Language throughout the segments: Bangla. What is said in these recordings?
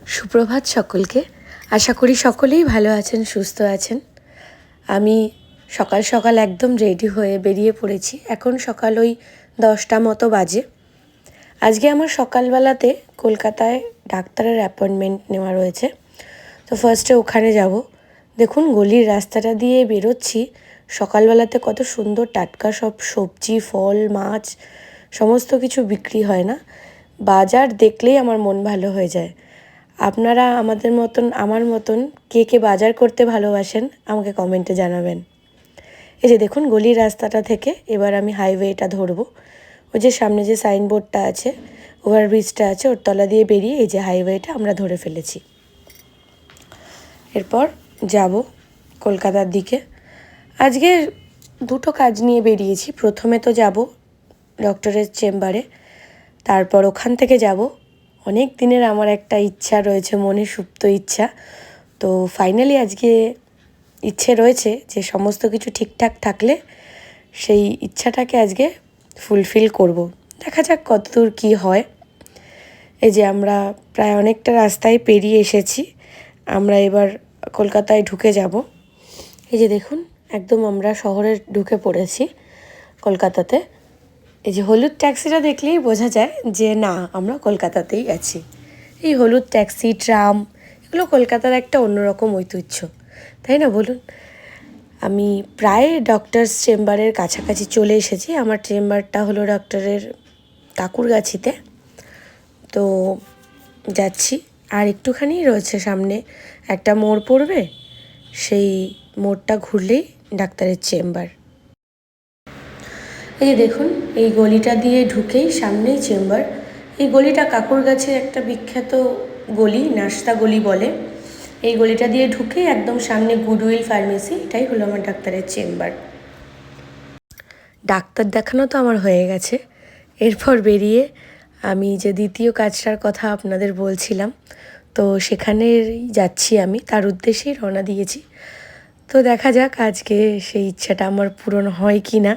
সুপ্রভাত সকলকে। আশা করি সকলেই ভালো আছেন, সুস্থ আছেন। আমি সকাল সকাল একদম রেডি হয়ে বেরিয়ে পড়েছি। এখন সকাল ওই 10টা মতো বাজে। আজকে আমার সকালবেলাতে কলকাতায় ডাক্তারের অ্যাপয়েন্টমেন্ট নেওয়া রয়েছে। তো ফার্স্টে ওখানে যাব। দেখুন গলির রাস্তাটা দিয়ে বেরোচ্ছি, সকালবেলাতে কত সুন্দর টাটকা সব সবজি, ফল, মাছ সমস্ত কিছু বিক্রি হয় না? বাজার দেখলেই আমার মন ভালো হয়ে যায়। আপনারা আমার মতন কে কে বাজার করতে ভালোবাসেন আমাকে কমেন্টে জানাবেন। এই যে দেখুন গলির রাস্তাটা থেকে এবার আমি হাইওয়েটা ধরবো। ওই যে সামনে যে সাইনবোর্ডটা আছে, ওভারব্রিজটা আছে, ওর তলা দিয়ে বেরিয়ে এই যে হাইওয়েটা আমরা ধরে ফেলেছি। এরপর যাব কলকাতার দিকে। আজকে দুটো কাজ নিয়ে বেরিয়েছি। প্রথমে তো যাব ডক্টরের চেম্বারে, তারপর ওখান থেকে যাব অনেক দিনের আমার একটা ইচ্ছা রয়েছে, মনে সুপ্ত ইচ্ছা। তো ফাইনালি আজকে ইচ্ছে রয়েছে যে সমস্ত কিছু ঠিকঠাক থাকলে সেই ইচ্ছাটাকে আজকে ফুলফিল করব। দেখা যাক কতদূর কী হয়। এই যে আমরা প্রায় অনেকটা রাস্তায় পেরিয়ে এসেছি। আমরা এবার কলকাতায় ঢুকে যাব। এই যে দেখুন একদম আমরা শহরে ঢুকে পড়েছি কলকাতাতে। এই যে হলুদ ট্যাক্সিটা দেখলেই বোঝা যায় যে না, আমরা কলকাতাতেই আছি। এই হলুদ ট্যাক্সি, ট্রাম এগুলো কলকাতার একটা অন্যরকম ঐতিহ্য, তাই না বলুন? আমি প্রায় ডক্টরস চেম্বারের কাছাকাছি চলে এসেছি। আমার চেম্বারটা হলো ডক্টরের কাকুরগাছিতে। তো যাচ্ছি, আর একটুখানি রয়েছে, সামনে একটা মোড় পড়বে, সেই মোড়টা ঘুরলেই ডাক্তারের চেম্বার। এই যে দেখুন এই গলিটা দিয়ে ঢুকেই সামনেই চেম্বার। এই গলিটা কাকুরগাছির একটা বিখ্যাত গলি, নাস্তা গলি বলে। এই গলিটা দিয়ে ঢুকেই একদম সামনে গুডউইল ফার্মেসি, এটাই হলো আমার ডাক্তারের চেম্বার। ডাক্তার দেখানো তো আমার হয়ে গেছে। এরপর বেরিয়ে আমি যে দ্বিতীয় কাজটার কথা আপনাদের বলছিলাম, তো সেখানে যাচ্ছি, আমি তার উদ্দেশ্যেই রওনা দিয়েছি। তো দেখা যাক আজকে সেই ইচ্ছাটা আমার পূরণ হয় কি না।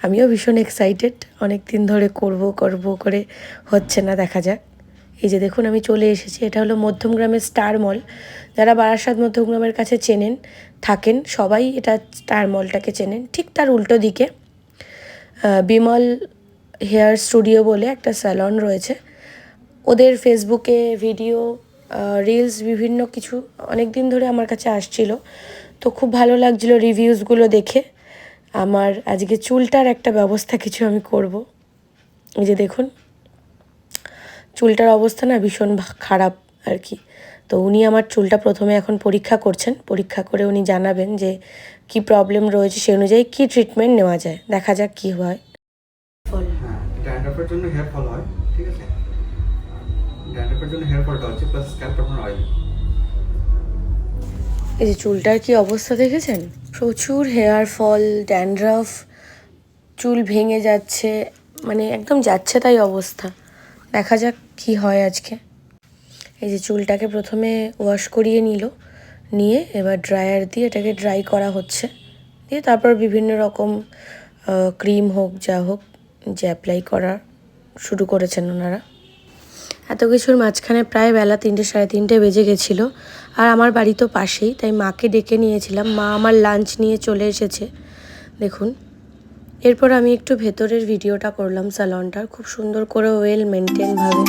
আমিও ভীষণ এক্সাইটেড, অনেক দিন ধরে করব করে হচ্ছে না, দেখা যাক। এই যে দেখুন আমি চলে এসেছি। এটা হলো মধ্যমগ্রামের স্টার মল। যারা বারাসাত মধ্যমগ্রামের কাছে থাকেন সবাই এটা স্টার মলটাকে চেনেন। ঠিক তার উল্টো দিকে বিমল হেয়ার স্টুডিও বলে একটা স্যালন রয়েছে। ওদের ফেসবুকে ভিডিও, রিলস বিভিন্ন কিছু অনেক দিন ধরে আমার কাছে আসছিল। তো খুব ভালো লাগছিল রিভিউসগুলো দেখে। আমার আজকে চুলটার একটা ব্যবস্থা কিছু আমি করব। এই যে দেখুন চুলটার অবস্থা না ভীষণ খারাপ আর কি। তো উনি আমার চুলটা প্রথমে এখন পরীক্ষা করছেন। পরীক্ষা করে উনি জানাবেন যে কি প্রবলেম রয়েছে, সেই অনুযায়ী কী ট্রিটমেন্ট নেওয়া যায়। দেখা যাক কী হয়। হ্যাঁ, ড্যান্ড্রফের জন্য হেয়ার ফল হয়, ঠিক আছে? ড্যান্ড্রফের জন্য হেয়ার ফলটা হচ্ছে, প্লাস স্ক্যাল্পটা আপনার অয়েল। এই যে চুলটার কি অবস্থা দেখেছেন? প্রচুর হেয়ার ফল, ড্যান্ড্রাফ, চুল ভেঙে যাচ্ছে, মানে একদম যাচ্ছে তাই অবস্থা। দেখা যাক কি হয় আজকে। এই যে চুলটাকে প্রথমে ওয়াশ করিয়ে নিয়ে এবার ড্রায়ার দিয়ে এটাকে ড্রাই করা হচ্ছে। দিয়ে তারপর বিভিন্ন রকম ক্রিম হোক যা হোক যে অ্যাপ্লাই করা শুরু করেছেন ওনারা। এত কিছুর মাঝখানে প্রায় বেলা 3টে সাড়ে 3টে বেজে গেছিলো। আর আমার বাড়ি তো পাশেই, তাই মাকে ডেকে নিয়েছিলাম। মা আমার লাঞ্চ নিয়ে চলে এসেছে দেখুন। এরপর আমি একটু ভেতরের ভিডিওটা করলাম স্যালনটার। খুব সুন্দর করে ওয়েল মেনটেনভাবে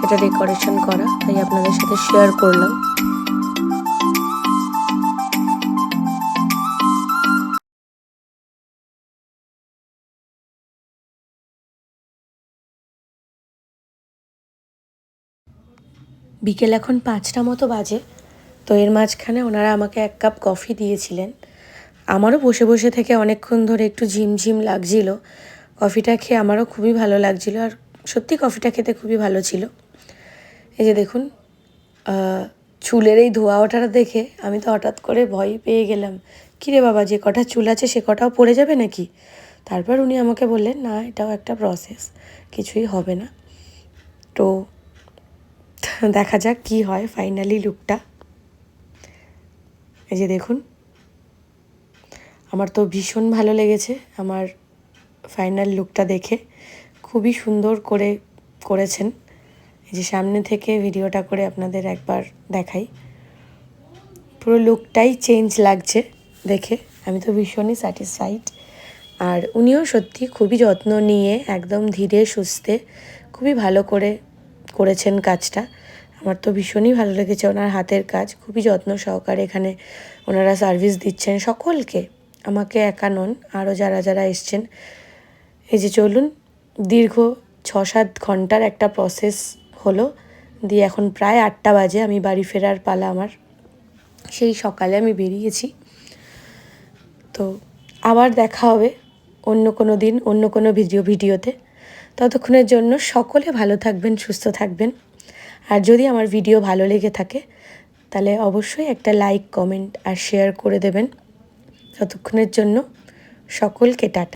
এটা ডেকোরেশন করা, তাই আপনাদের সাথে শেয়ার করলাম। বিকেল এখন 5টা মতো বাজে। তো এর মাঝখানে ওনারা আমাকে 1 কাপ কফি দিয়েছিলেন। আমারও বসে বসে থেকে অনেকক্ষণ ধরে একটু ঝিমঝিম লাগছিল। কফিটা খেয়ে আমারও খুবই ভালো লাগছিল, আর সত্যি কফিটা খেতে খুবই ভালো ছিল। এই যে দেখুন চুলের এই ধোয়া ওঠাটা দেখে আমি তো হঠাৎ করে ভয় পেয়ে গেলাম। কিরে বাবা, যে কটা চুল আছে সে কটাও পড়ে যাবে নাকি? তারপর উনি আমাকে বললেন না, এটাও একটা প্রসেস, কিছুই হবে না। তো দেখা যাক কি হয় ফাইনালি লুকটা। এই যে দেখুন আমার তো ভীষণ ভালো লেগেছে আমার ফাইনাল লুকটা দেখে। খুবই সুন্দর করে করেছেন। এই যে সামনে থেকে ভিডিওটা করে আপনাদের একবার দেখাই, পুরো লুকটাই চেঞ্জ লাগছে দেখে। আমি তো ভীষণই স্যাটিসফাইড। আর উনিও সত্যি খুবই যত্ন নিয়ে একদম ধীরে সুস্থে খুবই ভালো করে করেছেন কাজটা। আমার তো ভীষণই ভালো লেগেছে ওনার হাতের কাজ, খুবই যত্ন সহকারে এখানে ওনারা সার্ভিস দিচ্ছেন সকলকে, আমাকে একা নন, আরও যারা যারা এসছেন। এই যে চলুন, দীর্ঘ 6-7 ঘন্টার একটা প্রসেস হলো, দিয়ে এখন প্রায় 8টা বাজে, আমি বাড়ি ফেরার পালা আমার। সেই সকালে আমি বেরিয়েছি। তো আবার দেখা হবে অন্য কোনো দিন, অন্য কোনো ভিডিওতে। ততক্ষণের জন্য সকলে ভালো থাকবেন, সুস্থ থাকবেন। আর যদি আমার ভিডিও ভালো লেগে থাকে তাহলে অবশ্যই একটা লাইক, কমেন্ট আর শেয়ার করে দেবেন। ততক্ষণের জন্য সকলকে টাটা।